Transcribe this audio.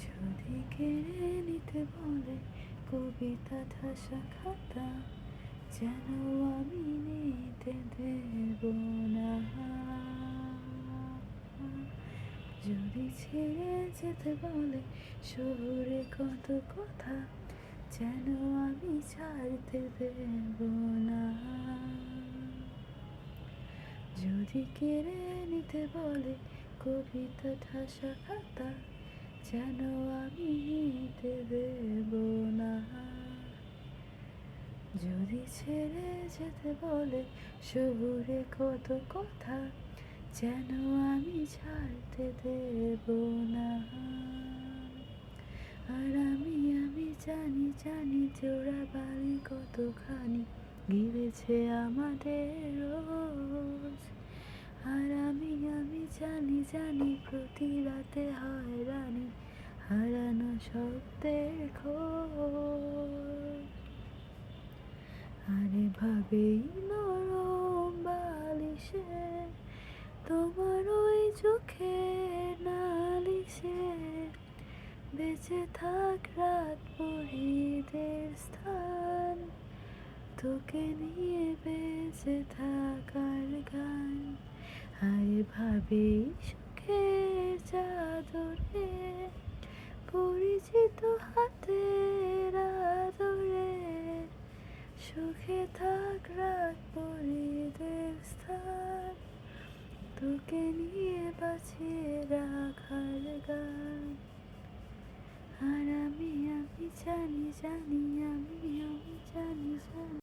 যদি কেড়ে নিতে বলে কবিতা ঠাসা খাতা, যেন আমি নিতে দেব না। যদি ছেড়ে যেতে বলে শহরে কত কথা, যেন আমি ছাড়তে দেব না। যদি কেড়ে নিতে বলে কবিতা ঠাসা খাতা, যেন আমি নিতে দেব না। যদি ছেড়ে যেতে বলে শহুরে কত কথা, যেন আমি ছাড়তে দেব না। আর আমি জানি জানি জোড়া বালি কতখানি গিলেছে আমাদের রোজ। আর আমি জানি জানি প্রতি রাতে হয়রানি, হারানো শব্দের খোঁজ। আর এভাবেই নরম বালিশে তোমার ওই চোখের নালিশে বেঁচে থাক রাত পরিদের স্থান, তোকে নিয়ে বেঁচে থাকার গান। আর এভাবেই সুখের চাদরে পরিচিত হাতের আদরে সুখে থাক রাত পরিদের স্থান, তোকে নিয়ে বাঁচিয়ে রাখার গান। আর আমি জানি জানি আমি জানি জানি